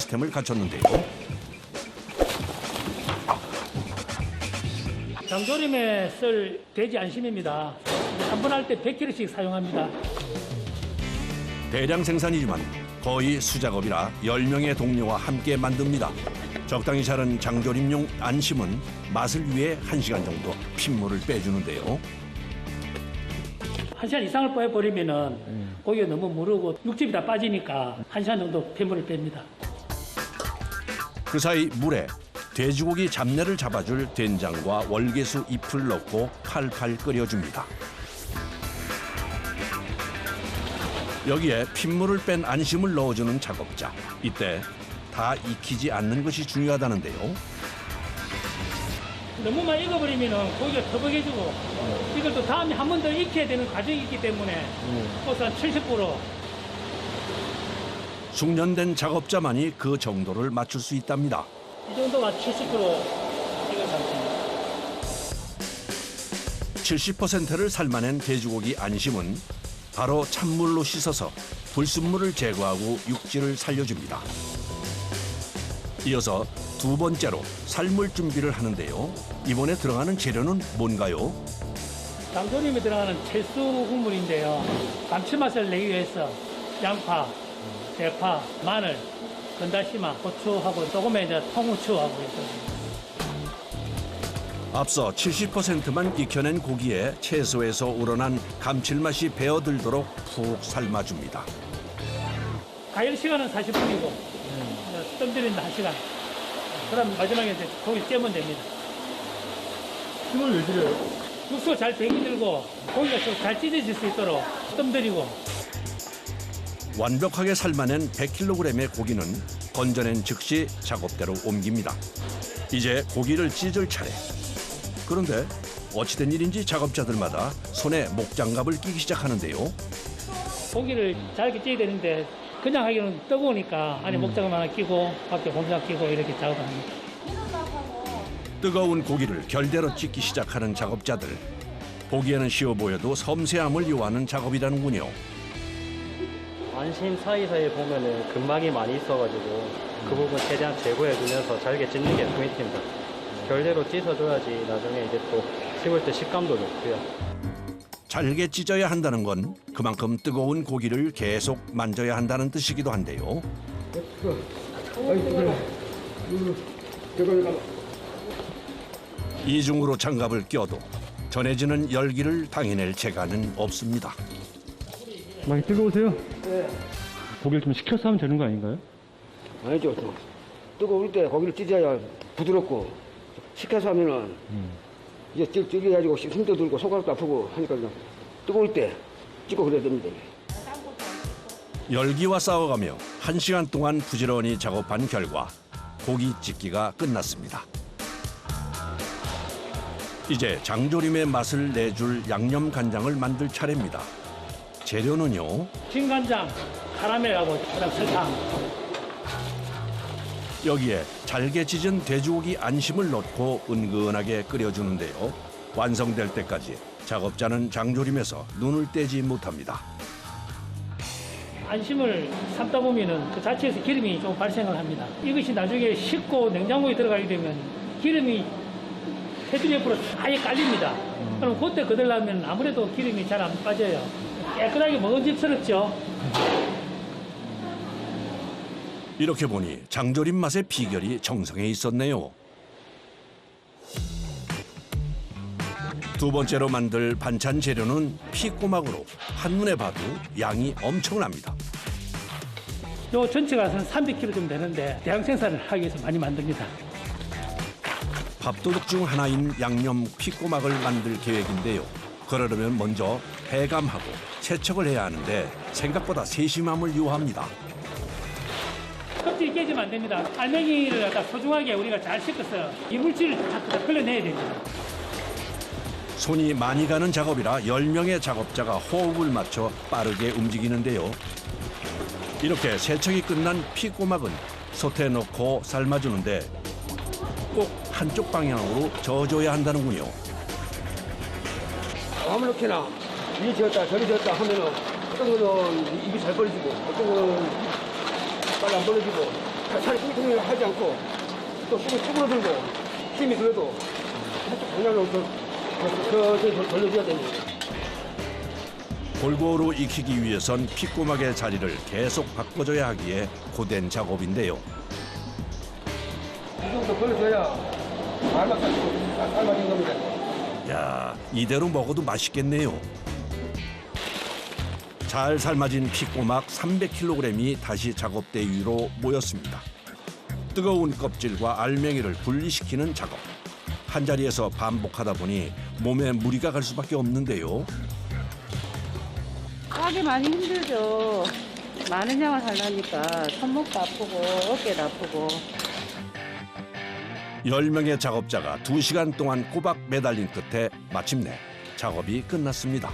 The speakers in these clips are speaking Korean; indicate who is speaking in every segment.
Speaker 1: 시스템을 갖췄는데요.
Speaker 2: 장조림에 쓸 돼지 안심입니다. 한 번 할 때 100kg씩 사용합니다.
Speaker 1: 대량 생산이지만 거의 수작업이라 10명의 동료와 함께 만듭니다. 적당히 자른 장조림용 안심은 맛을 위해 1시간 정도 핏물을 빼주는데요.
Speaker 2: 1시간 이상을 빼버리면 고기가 너무 무르고 육즙이 다 빠지니까 1시간 정도 핏물을 뺍니다.
Speaker 1: 그 사이 물에 돼지고기 잡내를 잡아줄 된장과 월계수 잎을 넣고 팔팔 끓여줍니다. 여기에 핏물을 뺀 안심을 넣어주는 작업자. 이때 다 익히지 않는 것이 중요하다는데요.
Speaker 2: 너무 많이 익어버리면 고기가 터벅해지고 이걸 또 다음에 한 번 더 익혀야 되는 과정이 있기 때문에 우선 70%
Speaker 1: 숙련된 작업자만이 그 정도를 맞출 수 있답니다.
Speaker 2: 이 정도가 70% 익은 상태입니다.
Speaker 1: 70%를 삶아낸 돼지고기 안심은 바로 찬물로 씻어서 불순물을 제거하고 육질을 살려줍니다. 이어서 두 번째로 삶을 준비를 하는데요. 이번에 들어가는 재료는 뭔가요?
Speaker 2: 장조림에 들어가는 채소 국물인데요. 감칠맛을 내기 위해서 양파, 대파, 마늘, 건다시마, 고추하고 조금의 이제 통후추하고 있습니다.
Speaker 1: 앞서 70%만 익혀낸 고기에 채소에서 우러난 감칠맛이 배어들도록 푹 삶아줍니다.
Speaker 2: 가열 시간은 40분이고 뜸 들이는 1시간. 그럼 마지막에 이제 고기 째면 됩니다.
Speaker 3: 힘을 왜 들여요?
Speaker 2: 육수가 잘 배기 들고 고기가 좀 잘 찢어질 수 있도록 뜸 들이고.
Speaker 1: 완벽하게 삶아낸 100kg의 고기는 건져낸 즉시 작업대로 옮깁니다. 이제 고기를 찢을 차례. 그런데 어찌된 일인지 작업자들마다 손에 목장갑을 끼기 시작하는데요.
Speaker 2: 고기를 잘게 찢어야 되는데 그냥 하기는 뜨거우니까 안에 목장갑 하나 끼고 밖에 곰장 끼고 이렇게 작업을 합니다.
Speaker 1: 뜨거운 고기를 결대로 찢기 시작하는 작업자들. 보기에는 쉬워 보여도 섬세함을 요하는 작업이라는군요.
Speaker 4: 안심 사이사이에 보면은 근막이 많이 있어가지고 그 부분 최대한 제거해주면서 잘게 찢는 게 포인트입니다. 결대로 찢어줘야지 나중에 이제 또 씹을 때 식감도 좋고요.
Speaker 1: 잘게 찢어야 한다는 건 그만큼 뜨거운 고기를 계속 만져야 한다는 뜻이기도 한데요. 이중으로 장갑을 껴도 전해지는 열기를 당해낼 재간은 없습니다.
Speaker 3: 많이 뜨거우세요? 네. 고기를 좀 식혀서 하면 되는 거 아닌가요?
Speaker 5: 아니죠. 뜨거울 때 고기를 찢어야 부드럽고 식혀서 하면은 이제 찔려가지고 힘도 들고 손가락도 아프고 하니까 그냥 뜨거울 때 찢고 그래야 됩니다.
Speaker 1: 열기와 싸워가며 1시간 동안 부지런히 작업한 결과 고기 찢기가 끝났습니다. 이제 장조림의 맛을 내줄 양념 간장을 만들 차례입니다. 재료는요.
Speaker 2: 진간장, 카라멜하고 그다음 설탕.
Speaker 1: 여기에 잘게 찢은 돼지고기 안심을 넣고 은근하게 끓여주는데요. 완성될 때까지 작업자는 장조림에서 눈을 떼지 못합니다.
Speaker 2: 안심을 삶다 보면은 그 자체에서 기름이 좀 발생을 합니다. 이것이 나중에 식고 냉장고에 들어가게 되면 기름이 테두리 옆으로 아예 깔립니다. 그럼 그때 거들려면 아무래도 기름이 잘 안 빠져요. 깨끗하게 먹음직스럽죠.
Speaker 1: 이렇게 보니 장조림 맛의 비결이 정성에 있었네요. 두 번째로 만들 반찬 재료는 피꼬막으로 한눈에 봐도 양이 엄청납니다.
Speaker 2: 요 전체가 한 300kg 정도 되는데 대량 생산을 하기 위해서 많이 만듭니다.
Speaker 1: 밥도둑 중 하나인 양념 피꼬막을 만들 계획인데요. 그러려면 먼저 해감하고 세척을 해야 하는데 생각보다 세심함을 요합니다.
Speaker 2: 껍질이 깨지면 안 됩니다. 알맹이를 갖다 소중하게 우리가 잘 씻어서 이물질을 다 걸러내야 됩니다.
Speaker 1: 손이 많이 가는 작업이라 10명의 작업자가 호흡을 맞춰 빠르게 움직이는데요. 이렇게 세척이 끝난 피꼬막은 솥에 넣고 삶아주는데 꼭 한쪽 방향으로 저어줘야 한다는군요.
Speaker 5: 아무렇게나 이리 지었다 저리 지었다 하면은 어떤 거는 입이 잘 벌어지고 어떤 거는 빨리 안 벌어지고 살이 뚱뚱 하지 않고 또 숨을 쭈그러들고 힘이 들어도 살짝 방향으로 천천히 돌려줘야 됩니다.
Speaker 1: 골고루 익히기 위해선 핏고막의 자리를 계속 바꿔줘야 하기에 고된 작업인데요.
Speaker 5: 이 정도 걸려줘야 삶아진 겁니다.
Speaker 1: 야, 이대로 먹어도 맛있겠네요. 잘 삶아진 핏고막 300kg이 다시 작업대 위로 모였습니다. 뜨거운 껍질과 알맹이를 분리시키는 작업. 한 자리에서 반복하다 보니 몸에 무리가 갈 수밖에 없는데요.
Speaker 6: 하기 많이 힘들죠. 많은 양을 하려니까 손목도 아프고 어깨도 아프고.
Speaker 1: 10명의 작업자가 2시간 동안 꼬박 매달린 끝에 마침내 작업이 끝났습니다.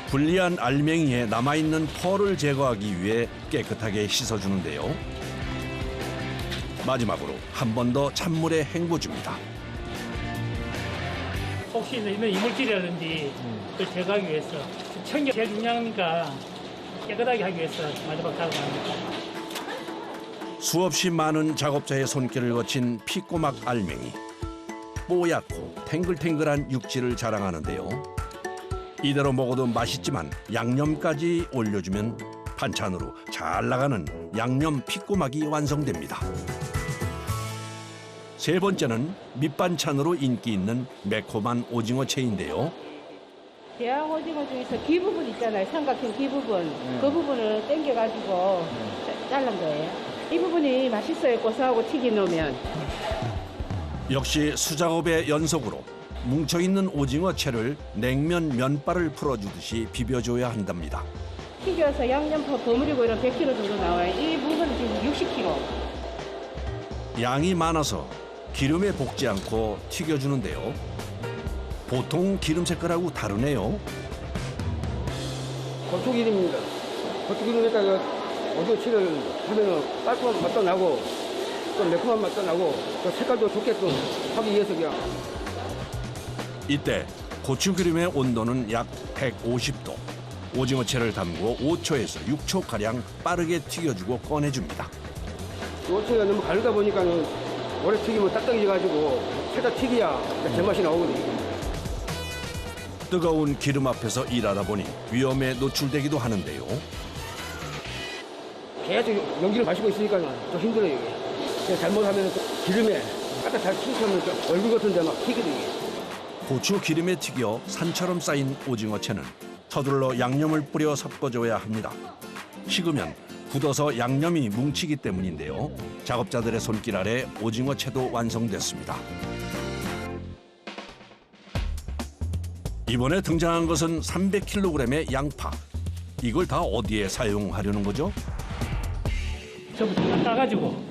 Speaker 1: 불리한 알맹이에 남아있는 펄을 제거하기 위해 깨끗하게 씻어주는데요. 마지막으로 한 번 더 찬물에 헹궈줍니다.
Speaker 2: 혹시 있는 이물질이라든지 그걸 제거하기 위해서 청결 제일 중요하니까 깨끗하게 하기 위해서 마지막 작업합니다.
Speaker 1: 수없이 많은 작업자의 손길을 거친 핏고막 알맹이. 뽀얗고 탱글탱글한 육질을 자랑하는데요. 이대로 먹어도 맛있지만 양념까지 올려주면 반찬으로 잘 나가는 양념 핏고막이 완성됩니다. 세 번째는 밑반찬으로 인기 있는 매콤한 오징어채인데요.
Speaker 6: 대왕 오징어 중에서 귀 부분 있잖아요. 삼각형 귀 부분. 그 부분을 당겨가지고 자른 거예요. 이 부분이 맛있어요. 고소하고 튀긴 놓으면.
Speaker 1: 역시 수작업의 연속으로 뭉쳐있는 오징어채를 냉면 면발을 풀어주듯이 비벼줘야 한답니다.
Speaker 6: 튀겨서 양념포 버무리고 이런 100kg 정도 나와요. 이 부분은 지금 60kg.
Speaker 1: 양이 많아서 기름에 볶지 않고 튀겨주는데요. 보통 기름 색깔하고 다르네요.
Speaker 5: 고추기름입니다. 고추기름에다가 오징어채를 하면은 깔끔한 맛도 나고 또 매콤한 맛도 나고 또 색깔도 좋게끔 하기 위해서 그냥.
Speaker 1: 이때 고추기름의 온도는 약 150도. 오징어채를 담고 5초에서 6초가량 빠르게 튀겨주고 꺼내줍니다.
Speaker 5: 오징어채가 너무 가르다 보니까는 오래 튀기면 딱딱해져가지고 살짝 튀겨야 제맛이 나오거든요.
Speaker 1: 뜨거운 기름 앞에서 일하다 보니 위험에 노출되기도 하는데요.
Speaker 5: 계속 연기를 마시고 있으니까 좀 힘들어요. 이게. 잘못하면 기름에 갖다 잘 튀기면 얼굴 같은 데 막 튀거든요.
Speaker 1: 고추 기름에 튀겨 산처럼 쌓인 오징어채는 서둘러 양념을 뿌려 섞어줘야 합니다. 식으면 굳어서 양념이 뭉치기 때문인데요. 작업자들의 손길 아래 오징어채도 완성됐습니다. 이번에 등장한 것은 300kg의 양파. 이걸 다 어디에 사용하려는 거죠?
Speaker 2: 전부 다 따가지고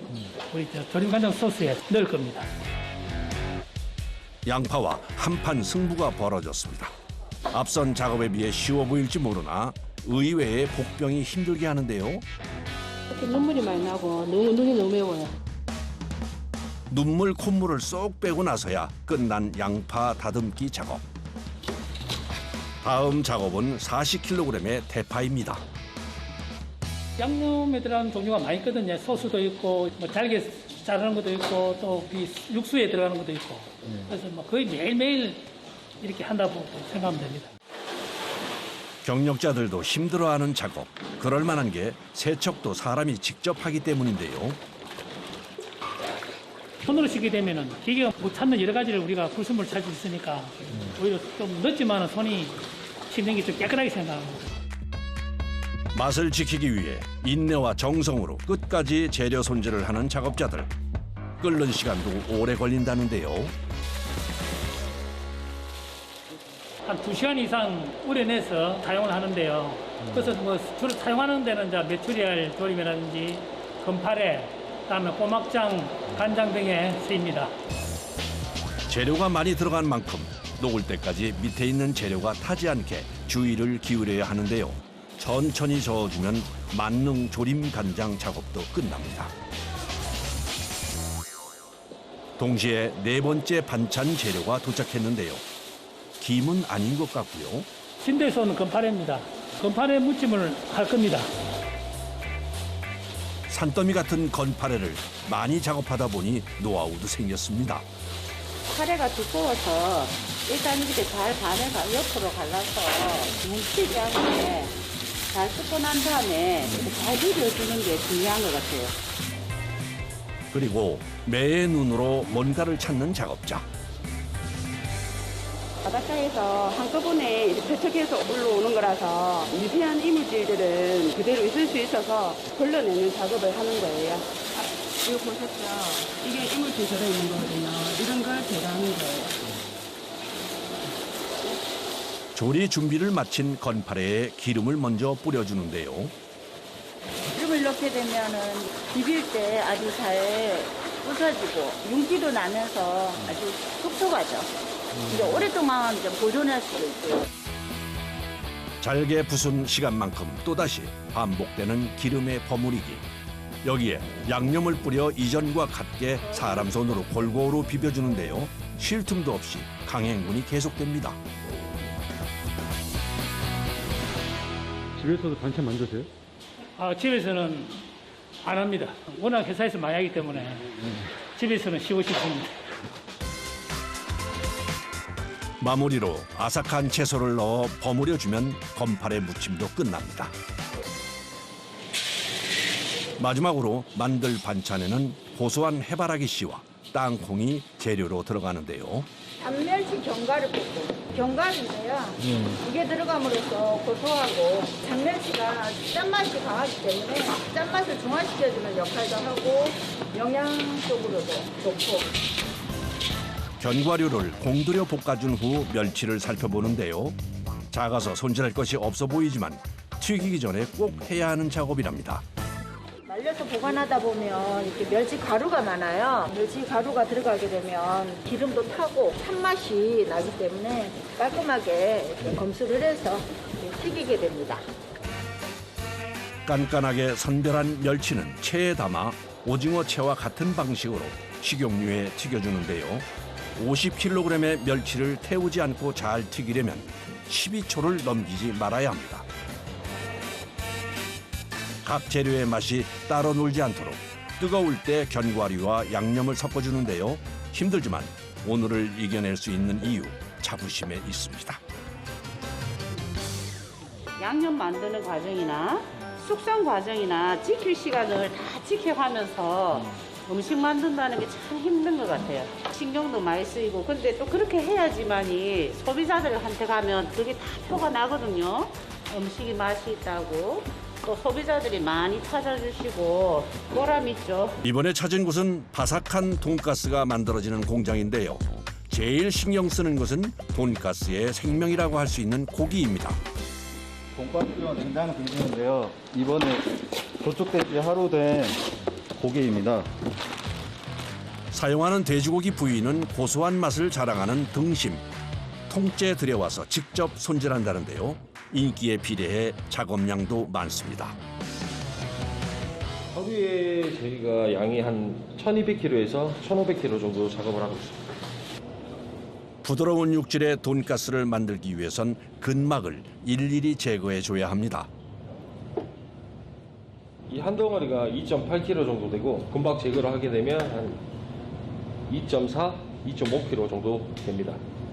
Speaker 2: 우리 조림간장 소스에 넣을 겁니다.
Speaker 1: 양파와 한판 승부가 벌어졌습니다. 앞선 작업에 비해 쉬워 보일지 모르나 의외의 복병이 힘들게 하는데요.
Speaker 6: 이렇게 눈물이 많이 나고 눈이 너무 매워요.
Speaker 1: 눈물 콧물을 쏙 빼고 나서야 끝난 양파 다듬기 작업. 다음 작업은 40kg의 대파입니다.
Speaker 2: 양념에 들어가는 종류가 많이 있거든요. 소스도 있고 뭐 잘게 자르는 것도 있고 또 육수에 들어가는 것도 있고 그래서 뭐 거의 매일매일 이렇게 한다고 생각하면 됩니다.
Speaker 1: 경력자들도 힘들어하는 작업. 그럴 만한 게 세척도 사람이 직접 하기 때문인데요.
Speaker 2: 손으로 씻게 되면은 기계가 못 찾는 여러 가지를 우리가 불순물을 찾을 수 있으니까 오히려 좀 늦지만 손이 씻는 게 좀 깨끗하게 생각합니다.
Speaker 1: 맛을 지키기 위해 인내와 정성으로 끝까지 재료 손질을 하는 작업자들. 끓는 시간도 오래 걸린다는데요.
Speaker 2: 한 2시간 이상 우려내서 사용을 하는데요. 그래서 뭐 주로 사용하는 데는 이제 메추리알 조림이라든지 건파래, 그다음에 꼬막장, 간장 등에 쓰입니다.
Speaker 1: 재료가 많이 들어간 만큼 녹을 때까지 밑에 있는 재료가 타지 않게 주의를 기울여야 하는데요. 천천히 저어주면 만능 조림 간장 작업도 끝납니다. 동시에 네 번째 반찬 재료가 도착했는데요. 김은 아닌 것 같고요.
Speaker 2: 신대에서 오는 건파래입니다. 건파래 무침을 할 겁니다.
Speaker 1: 산더미 같은 건파래를 많이 작업하다 보니 노하우도 생겼습니다.
Speaker 6: 파래가 두꺼워서 일단 이렇게 잘 반을 옆으로 갈라서 뭉치지 않게 잘 뜯고 난 다음에 이렇게 잘 비벼주는 게 중요한 것 같아요.
Speaker 1: 그리고 매의 눈으로 뭔가를 찾는 작업자.
Speaker 6: 바닷가에서 한꺼번에 이렇게 펼쳐져서 올라오는 거라서 미세한 이물질들은 그대로 있을 수 있어서 걸러내는 작업을 하는 거예요. 이거 보셨죠? 이게 이물질 들어있는 거거든요. 이런 걸 제거하는 거예요.
Speaker 1: 조리 준비를 마친 건파래에 기름을 먼저 뿌려주는데요.
Speaker 6: 기름을 넣게 되면은 비빌 때 아주 잘 부서지고 윤기도 나면서 아주 촉촉하죠. 이제 오랫동안 이제 보존할 수도 있고요.
Speaker 1: 잘게 부순 시간만큼 또다시 반복되는 기름의 버무리기. 여기에 양념을 뿌려 이전과 같게 사람 손으로 골고루 비벼주는데요. 쉴 틈도 없이 강행군이 계속됩니다.
Speaker 3: 집에서도 반찬 만드세요?
Speaker 2: 집에서는 안 합니다. 워낙 회사에서 많이 하기 때문에 집에서는 쉬고 싶습니다.
Speaker 1: 마무리로 아삭한 채소를 넣어 버무려주면 건파래 무침도 끝납니다. 마지막으로 만들 반찬에는 고소한 해바라기 씨와 땅콩이 재료로 들어가는데요.
Speaker 6: 단멸치 견과류 볶음. 견과류인데요. 이게 들어감으로써 고소하고 장멸치가 짠맛이 강하기 때문에 짠맛을 중화시켜주는 역할도 하고 영양적으로도 좋고.
Speaker 1: 견과류를 공들여 볶아준 후 멸치를 살펴보는데요. 작아서 손질할 것이 없어 보이지만 튀기기 전에 꼭 해야 하는 작업이랍니다.
Speaker 6: 말려서 보관하다 보면 이렇게 멸치 가루가 많아요. 멸치 가루가 들어가게 되면 기름도 타고 찬맛이 나기 때문에 깔끔하게 이렇게 검수를 해서 튀기게 됩니다.
Speaker 1: 깐깐하게 선별한 멸치는 체에 담아 오징어 채와 같은 방식으로 식용유에 튀겨주는데요. 50kg의 멸치를 태우지 않고 잘 튀기려면 12초를 넘기지 말아야 합니다. 각 재료의 맛이 따로 놀지 않도록 뜨거울 때 견과류와 양념을 섞어주는데요. 힘들지만 오늘을 이겨낼 수 있는 이유, 자부심에 있습니다.
Speaker 6: 양념 만드는 과정이나 숙성 과정이나 지킬 시간을 다 지켜가면서 음식 만든다는 게 참 힘든 것 같아요. 신경도 많이 쓰이고 근데 또 그렇게 해야지만이 소비자들한테 가면 그게 다 표가 나거든요. 음식이 맛이 있다고 또 소비자들이 많이 찾아주시고 보람 있죠.
Speaker 1: 이번에 찾은 곳은 바삭한 돈가스가 만들어지는 공장인데요. 제일 신경 쓰는 것은 돈가스의 생명이라고 할 수 있는 고기입니다.
Speaker 7: 돈가스와 냉장 등심인데요. 이번에 도축된 지 하루 된 고기입니다.
Speaker 1: 사용하는 돼지고기 부위는 고소한 맛을 자랑하는 등심. 통째 들여와서 직접 손질한다는데요. 인기에 비례해 작업량도 많습니다.
Speaker 8: 하루에 저희가 양이 한 1200kg에서 1500kg 정도 작업을 하고 있습니다.
Speaker 1: 부드러운 육질의 돈가스를 만들기 위해선 근막을 일일이 제거해줘야 합니다.
Speaker 8: 이 한 덩어리가 2.8kg 정도 되고 금박 제거를 하게 되면 한 2.4, 2.5kg 정도 됩니다.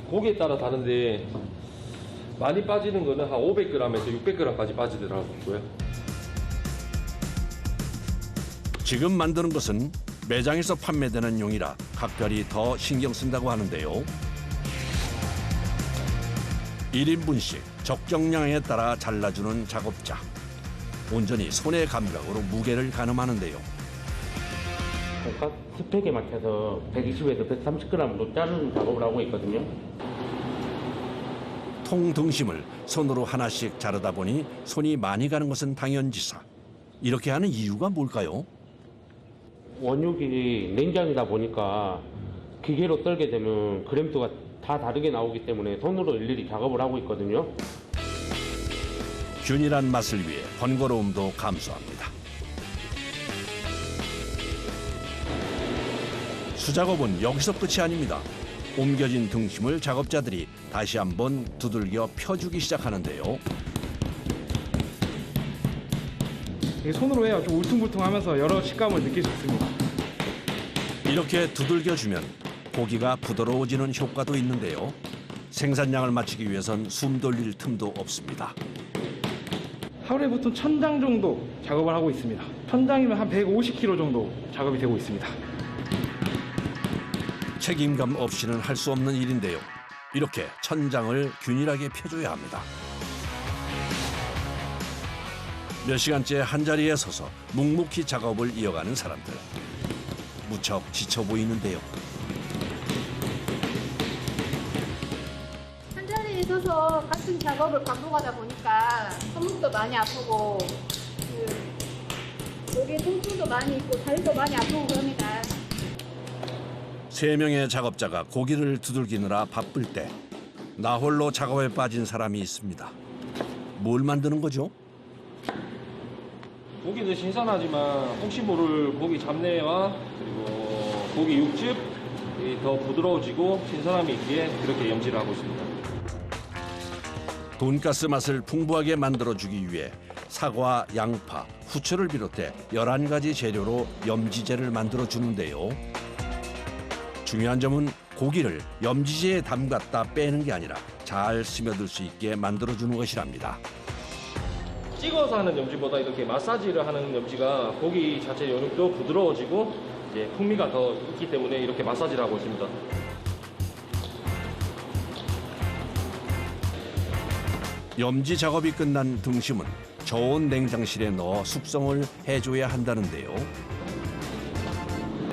Speaker 8: 고기에 따라 다른데 많이 빠지는 거는 한 500g에서 600g까지 빠지더라고요. 지금
Speaker 1: 만드는 것은 매장에서 판매되는 용이라 각별히 더 신경 쓴다고 하는데요. 1인분씩 적정량에 따라 잘라주는 작업자. 온전히 손의 감각으로 무게를 가늠하는데요.
Speaker 9: 돈가스 스펙에 맞춰서 120에서 130g으로 자르는 작업을 하고 있거든요.
Speaker 1: 통 등심을 손으로 하나씩 자르다 보니 손이 많이 가는 것은 당연지사. 이렇게 하는 이유가 뭘까요?
Speaker 9: 원육이 냉장이다 보니까 기계로 썰게 되면 그램수가 다 다르게 나오기 때문에 손으로 일일이 작업을 하고 있거든요.
Speaker 1: 균일한 맛을 위해 번거로움도 감수합니다. 수작업은 여기서 끝이 아닙니다. 옮겨진 등심을 작업자들이 다시 한번 두들겨 펴주기 시작하는데요.
Speaker 10: 되게 손으로 해야 좀 울퉁불퉁하면서 여러 식감을 느낄 수 있습니다.
Speaker 1: 이렇게 두들겨주면 고기가 부드러워지는 효과도 있는데요. 생산량을 맞추기 위해선 숨 돌릴 틈도 없습니다.
Speaker 10: 하루에 보통 1000장 정도 작업을 하고 있습니다. 1000장이면 한 150kg 정도 작업이 되고 있습니다.
Speaker 1: 책임감 없이는 할 수 없는 일인데요. 이렇게 1000장을 균일하게 펴줘야 합니다. 몇 시간째 한자리에 서서 묵묵히 작업을 이어가는 사람들. 무척 지쳐 보이는데요.
Speaker 11: 한자리에 서서 같은 작업을 반복하다 보니까 손목도 많이 아프고 목에 통증도 많이 있고 다리도 많이 아프고 그럽니다.
Speaker 1: 3명의 작업자가 고기를 두들기느라 바쁠 때 나 홀로 작업에 빠진 사람이 있습니다. 뭘 만드는 거죠?
Speaker 8: 고기도 신선하지만 혹시 모를 고기 잡내와 그리고 고기 육즙이 더 부드러워지고 신선함이 있기에 그렇게 염지를 하고 있습니다.
Speaker 1: 돈가스 맛을 풍부하게 만들어주기 위해 사과, 양파, 후추를 비롯해 11가지 재료로 염지제를 만들어주는데요. 중요한 점은 고기를 염지제에 담갔다 빼는 게 아니라 잘 스며들 수 있게 만들어주는 것이랍니다.
Speaker 8: 찍어서 하는 염지보다 이렇게 마사지를 하는 염지가 고기 자체 연육도 부드러워지고 이제 풍미가 더 있기 때문에 이렇게 마사지를 하고 있습니다.
Speaker 1: 염지 작업이 끝난 등심은 저온 냉장실에 넣어 숙성을 해줘야 한다는데요.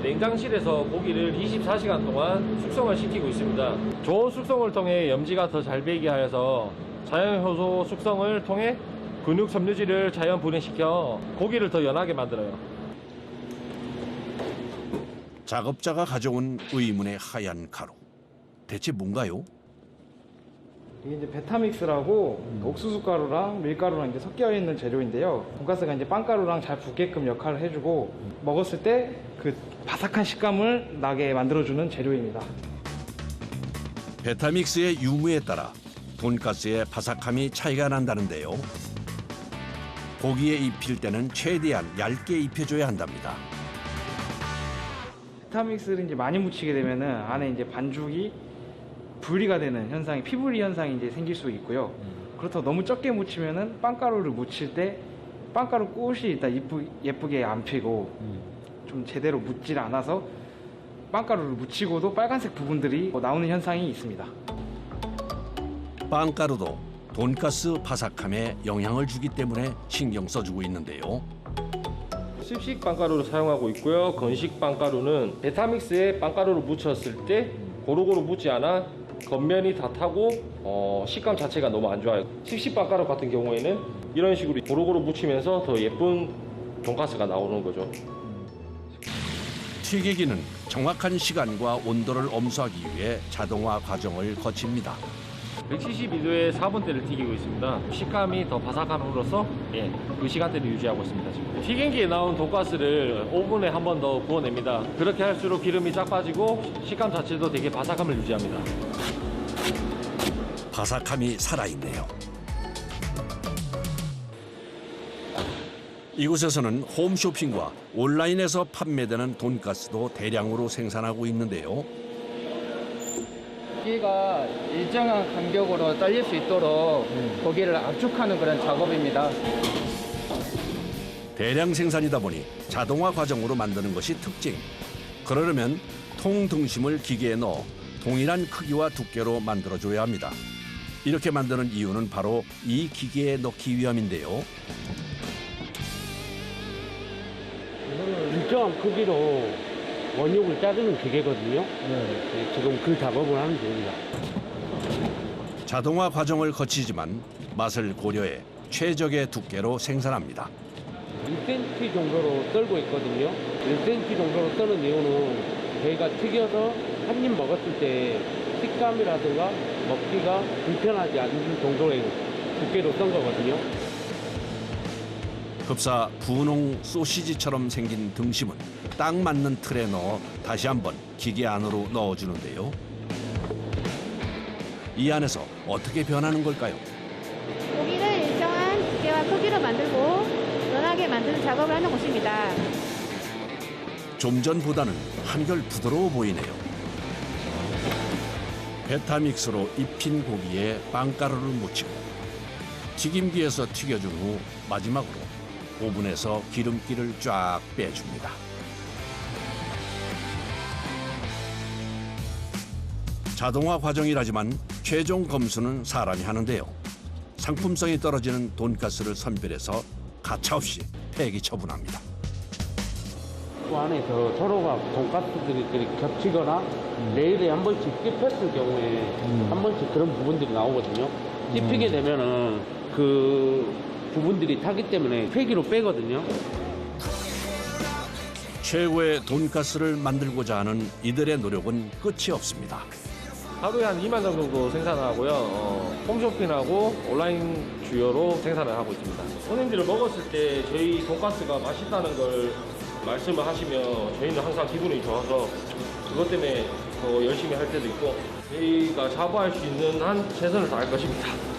Speaker 8: 냉장실에서 고기를 24시간 동안 숙성을 시키고 있습니다. 좋은 숙성을 통해 염지가 더 잘 배이게 하여서 자연 효소 숙성을 통해 근육 섬유질을 자연 분해시켜 고기를 더 연하게 만들어요.
Speaker 1: 작업자가 가져온 의문의 하얀 가루. 대체 뭔가요?
Speaker 10: 이게 이제 베타믹스라고 옥수수 가루랑 밀가루랑 이제 섞여 있는 재료인데요. 돈가스가 이제 빵가루랑 잘 붙게끔 역할을 해주고 먹었을 때 그 바삭한 식감을 나게 만들어주는 재료입니다.
Speaker 1: 베타믹스의 유무에 따라 돈가스의 바삭함이 차이가 난다는데요. 고기에 입힐 때는 최대한 얇게 입혀줘야 한답니다.
Speaker 10: 베타믹스를 이제 많이 묻히게 되면은 안에 이제 반죽이 분리가 되는 현상이 피분리 현상이 이제 생길 수 있고요. 그렇다고 너무 적게 묻히면은 빵가루를 묻힐 때 빵가루 꽃이 일단 예쁘게 안 피고 좀 제대로 묻질 않아서 빵가루를 묻히고도 빨간색 부분들이 나오는 현상이 있습니다.
Speaker 1: 빵가루도 돈가스 바삭함에 영향을 주기 때문에 신경 써주고 있는데요.
Speaker 8: 습식 빵가루를 사용하고 있고요. 건식 빵가루는 베타믹스에 빵가루를 묻혔을 때 고루고루 묻지 않아 겉면이 다 타고 식감 자체가 너무 안 좋아요. 습식 빵가루 같은 경우에는 이런 식으로 고루고루 묻히면서 더 예쁜 돈가스가 나오는 거죠.
Speaker 1: 튀기기는 정확한 시간과 온도를 엄수하기 위해 자동화 과정을 거칩니다.
Speaker 8: 172도에 4분대를 튀기고 있습니다. 식감이 더 바삭함으로써 그 시간대를 유지하고 있습니다. 지금. 튀김기에 나온 돈가스를 오븐에 한 번 더 구워냅니다. 그렇게 할수록 기름이 쫙 빠지고 식감 자체도 되게 바삭함을 유지합니다.
Speaker 1: 바삭함이 살아있네요. 이곳에서는 홈쇼핑과 온라인에서 판매되는 돈가스도 대량으로 생산하고 있는데요.
Speaker 12: 고기가 일정한 간격으로 잘릴 수 있도록 고기를 압축하는 그런 작업입니다.
Speaker 1: 대량 생산이다 보니 자동화 과정으로 만드는 것이 특징. 그러려면 통등심을 기계에 넣어 동일한 크기와 두께로 만들어줘야 합니다. 이렇게 만드는 이유는 바로 이 기계에 넣기 위함인데요.
Speaker 9: 이거는 일정한 크기로 원육을 자르는 기계거든요. 지금 그 작업을 하면 됩니다.
Speaker 1: 자동화 과정을 거치지만 맛을 고려해 최적의 두께로 생산합니다.
Speaker 9: 1cm 정도로 썰고 있거든요. 1cm 정도로 썰는 이유는 저희가 튀겨서 한 입 먹었을 때 식감이라든가 먹기가 불편하지 않는 정도의 두께로 썬 거거든요.
Speaker 1: 흡사 분홍 소시지처럼 생긴 등심은 딱 맞는 틀에 넣어 다시 한번 기계 안으로 넣어주는데요. 이 안에서 어떻게 변하는 걸까요?
Speaker 11: 고기를 일정한 두께와 크기로 만들고 연하게 부드럽게 만드는 작업을 하는 곳입니다.
Speaker 1: 좀 전보다는 한결 부드러워 보이네요. 베타믹스로 입힌 고기에 빵가루를 묻히고 튀김기에서 튀겨준 후 마지막으로 오븐에서 기름기를 쫙 빼줍니다. 자동화 과정이라지만 최종 검수는 사람이 하는데요. 상품성이 떨어지는 돈가스를 선별해서 가차없이 폐기 처분합니다.
Speaker 9: 그 안에서 서로가 돈가스들이 겹치거나 레일에 한 번씩 찝혔을 경우에 한 번씩 그런 부분들이 나오거든요. 찝히게 되면은 그 부분들이 타기 때문에 폐기로 빼거든요.
Speaker 1: 최고의 돈가스를 만들고자 하는 이들의 노력은 끝이 없습니다.
Speaker 8: 하루에 한 2만 장 정도 생산을 하고요. 홈쇼핑하고 온라인 주요로 생산을 하고 있습니다. 손님들을 먹었을 때 저희 돈가스가 맛있다는 걸 말씀을 하시면 저희는 항상 기분이 좋아서 그것 때문에 더 열심히 할 때도 있고 저희가 자부할 수 있는 한 최선을 다할 것입니다.